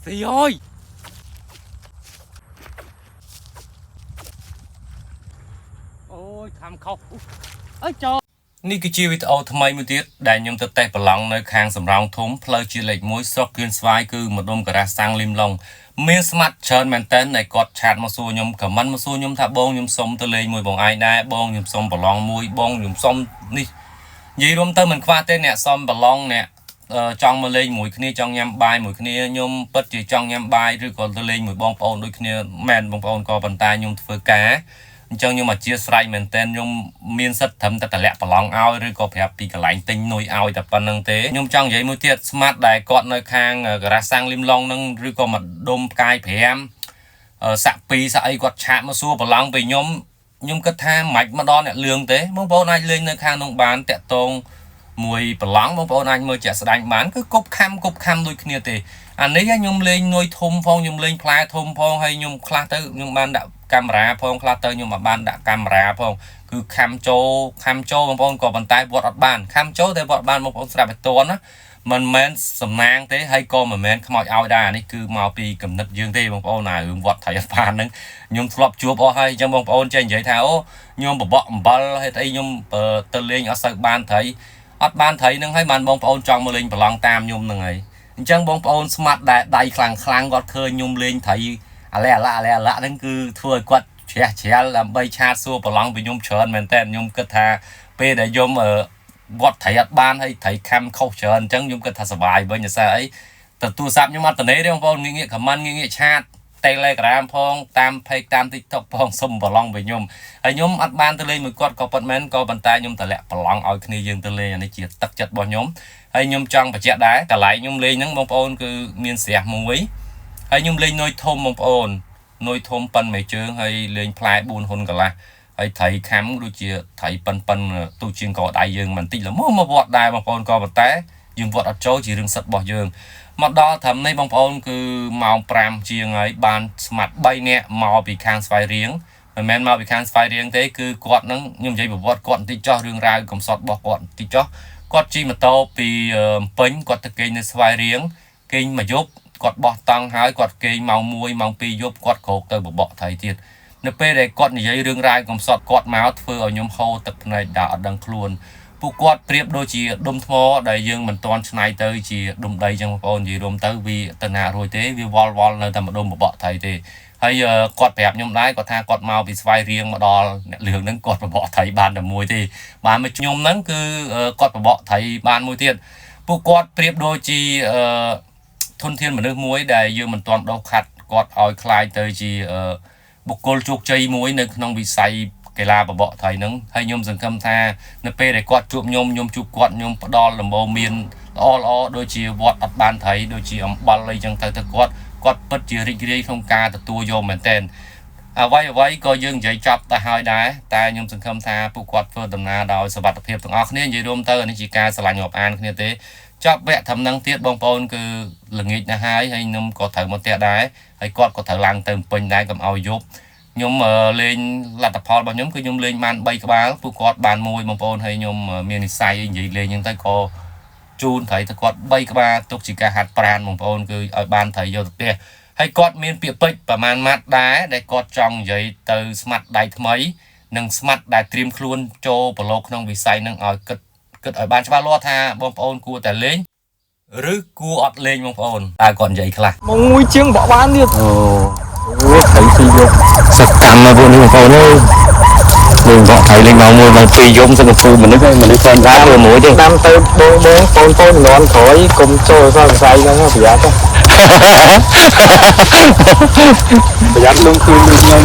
Phi ơi. Ôi tham khóc ơi trời. នេះគឺជាវីដេអូថ្មីមួយទៀតដែលខ្ញុំទៅតេស្តប្រឡងនៅខាងសំរោងធំផ្លូវជាលេខ1ស្រុកគៀនស្វាយគឺម្ដុំការ៉ាសាំងលីមឡុងមានស្មាត់ច្រើនមែនតើដែលគាត់ឆាតមកសួរខ្ញុំខមមិនមកសួរខ្ញុំថាបងខ្ញុំសុំទៅលេងមួយបងឯងដែរបងខ្ញុំសុំប្រឡងមួយបងខ្ញុំសុំនេះនិយាយរួមទៅមិនខ្វះទេអ្នកសុំប្រឡងអ្នកចង់មកលេងមួយគ្នាចង់ញ៉ាំបាយមួយគ្នាខ្ញុំពិតជាចង់ញ៉ាំបាយឬក៏ទៅលេងមួយបងប្អូនដូចគ្នាមែនបងប្អូនក៏ប៉ុន្តែខ្ញុំធ្វើការអញ្ចឹងខ្ញុំអធិស្ឋានមែនតើខ្ញុំមានសិទ្ធិត្រឹមតែតម្លាក់ប្រឡងឲ្យឬក៏ប្រាប់ពីកន្លែងទិញនុយឲ្យតែប៉ុណ្្នឹងទេខ្ញុំចង់និយាយមួយទៀតស្មាត់ដែលគាត់នៅខាងការ៉ាសាំងលីមឡុងហ្នឹងឬក៏ម្ដុំផ្កាយ5សាក់2សាក់អីគាត់ឆាតមកសួរប្រឡងពីខ្ញុំគិតថាមិនម្ដងអ្នកលឿងទេបងប្អូនអាចលេងនៅខាងនោះបានតាក់តងមួយប្រឡងបងប្អូនអាចមើលជាក់ស្ដែងបានគឺគប់ខំដូចគ្នាទេអានេះខ្ញុំលេងនុយធំផងខ្ញុំលេងផ្លែធំផងហើយខ្ញុំខ្លះទៅខ្ញុំបានដាក់កាមេរ៉ាផងខ្លះទៅខ្ញុំបានដាក់កាមេរ៉ាផងគឺខំចូលបងប្អូនក៏ប៉ុន្តែវត្តអត់បានខំចូលតែវត្តបានបងប្អូនស្រាប់តែតន់ណាមិនមែនសំណាងទេហើយក៏មិនមែនខ្មោចឲ្យដែរនេះគឺមកពីគំនិតយើងទេបងប្អូនណារឿងវត្តថៃអត់បានហ្នឹងខ្ញុំធ្លាប់ជួបអស់ហើយអញ្ចឹងបងប្អូនចេះនិយាយថាអូខ្ញុំបបក់អំបិលហេតុអីខ្ញុំទៅលេងអត់សូវបានត្រីអត់បានត្រីហ្នឹងហើយបានបងប្អូនចង់មកលេងប្រឡងតាមខ្ញុំហ្នឹងហើយអញ្ចឹងបងប្អូនស្មាត់ដែលដៃខ្លាំងគាត់ឃើញខ្ញុំលេងត្រីអាឡែហ្នឹងគឺធ្វើឲ្យគាត់ជ្រះជ្រាលដើម្បីឆាតសួរប្រឡងពីខ្ញុំច្រើនមែនតើខ្ញុំគិតថាពេលដែលខ្ញុំវត្តត្រីអត់បានហើយត្រីខំខុសច្រើនអញ្ចឹងខ្ញុំគិតថាសុបាយវិញតែសារអីទៅទូរស័ព្ទខ្ញុំអត់តនេទេបងប្អូនងាកខមមិនងាកឆាត Telegram ផងតាម Page តាម TikTok ផងសុំប្រឡងពីខ្ញុំហើយខ្ញុំអត់បានទៅលេងមួយគាត់ក៏ប៉ុតមែនក៏ប៉ុន្តែខ្ញុំតម្លាក់ប្រឡងឲ្យគ្នាយើងទៅលេងអានេះជាទឹកចិត្តរបស់ខ្ញុំហើយខ្ញុំចង់បញ្ជាក់ដែរកន្លែងខ្ញុំលេងហ្នឹងបងប្អូនគឺមានស្រះមួយហើយខ្ញុំលេងនុយធំបងប្អូននុយធំប៉ិនមួយជើងហើយលេងផ្លែ4ហ៊ុនកន្លះហើយត្រីខំដូចជាត្រីប៉ិនទូជាងកដៃយើងមិនតិចល្មមមកវត្តដែរបងប្អូនក៏ប៉ុន្តែយើងវត្តអត់ចូលជារឿងសិទ្ធិរបស់យើងមកដល់ត្រឹមនេះបងប្អូនគឺម៉ោង5ជាងហើយបានស្មាត់3នាក់មកពីខាងស្វាយរៀងមិនមែនមកពីខាងស្វាយរៀងទេគឺគាត់នឹងខ្ញុំនិយាយប្រវត្តិគាត់បន្តិចចោះរឿងរ៉ាវកំសត់របស់គាត់បន្តិចចោះគាត់ជិះម៉ូតូពីពេញគាត់ទៅគេងនៅស្វាយរៀងគេងមួយយប់គាត់បោះតង់ហើយគាត់គេងម៉ោង1ម៉ោង2យប់គាត់ក្រោកទៅបបក់ត្រីទៀតនៅពេលដែលគាត់និយាយរឿងរ៉ាវកំសត់គាត់មកធ្វើឲ្យខ្ញុំហូរទឹកភ្នែកដល់អត់ដឹងខ្លួនពួកគាត់ប្រៀបដូចជាដុំថ្មដែលយើងមិនទាន់ឆ្នៃទៅជាដុំដីចឹងបងប្អូននិយាយរួមទៅវាទៅណារួចទេវាវល់នៅតែម្ដុំបបក់ត្រីទេហើយគាត់ប្រាប់ខ្ញុំដែរគាត់ថាគាត់មកពីស្វាយរៀងមកដល់អ្នកលឿងហ្នឹងគាត់បបក់ត្រីបានតែមួយទេបានមកខ្ញុំហ្នឹងគឺគាត់បបក់ត្រីបានមួយទៀតពួកគាត់ប្រៀបដូចជាធនធានមនុស្សមួយដែលយើងមិនទាន់ដោះខាត់គាត់ឲ្យคล้ายទៅជាបុគ្គលជោគជ័យមួយនៅក្នុងវិស័យកីឡាបបក់ត្រីហ្នឹងហើយខ្ញុំសង្ឃឹមថានៅពេលដែលគាត់ជួបខ្ញុំជួបគាត់ខ្ញុំផ្ដល់ដំបូន្មានល្អដូចជាវត្តអត់បានត្រីដូចជាអំបិលអីចឹងទៅគាត់ពិតជារីករាយក្នុងការទទួលយកមែនតើអ្វីក៏យើងនិយាយចប់ទៅហើយដែរតែខ្ញុំសង្ឃឹមថាពួកគាត់ធ្វើដំណើរដោយសុវត្ថិភាពទាំងអស់គ្នានិយាយរួមទៅនេះជាការឆ្លាញ់រាប់អានគ្នាទេចប់វគ្គត្រឹមហ្នឹងទៀតបងប្អូនគឺល្ងាចណាស់ហើយខ្ញុំក៏ត្រូវមកផ្ទះដែរហើយគាត់ក៏ត្រូវឡើងទៅពេញដែរកុំឲ្យយប់ខ្ញុំលេងលទ្ធផលរបស់ខ្ញុំគឺខ្ញុំលេងបាន3ក្បាលពួកគាត់បាន1បងប្អូនហើយខ្ញុំមាននិស្ស័យនិយាយលេងអញ្ចឹងទៅក៏ជូនត្រីទៅគាត់3ក្បាលទុកជាការហាត់ប្រាណបងប្អូនគឺឲ្យបានត្រីយកទៅផ្ទះហើយគាត់មានពាក្យពេចន៍ប្រហែលម៉ាត់ដែរដែលគាត់ចង់និយាយទៅស្មាត់ដៃថ្មីនិងស្មាត់ដែលត្រៀមខ្លួនចូលប្រឡូកក្នុងវិស័យនឹងឲ្យគិតឲ្យបានច្បាស់លាស់ថាបងប្អូនគួរតែលេងឬគួរអត់លេងបងប្អូនតើគាត់និយាយខ្លះមួយជាងបកបានទៀតអូត្រីពីយកសកម្មមកពួកនេះបងប្អូនអើយលេងបកត្រីលេងម៉ោង1ម៉ោង2យប់សឹកធ្វើមនុស្សផ្សេងដែរមួយទេតាមទៅបងកូននន់ក្រោយកុំចូលសង្ស័យហ្នឹងប្រយ័ត្នប្រយ័ត្នលងខ្លួនលង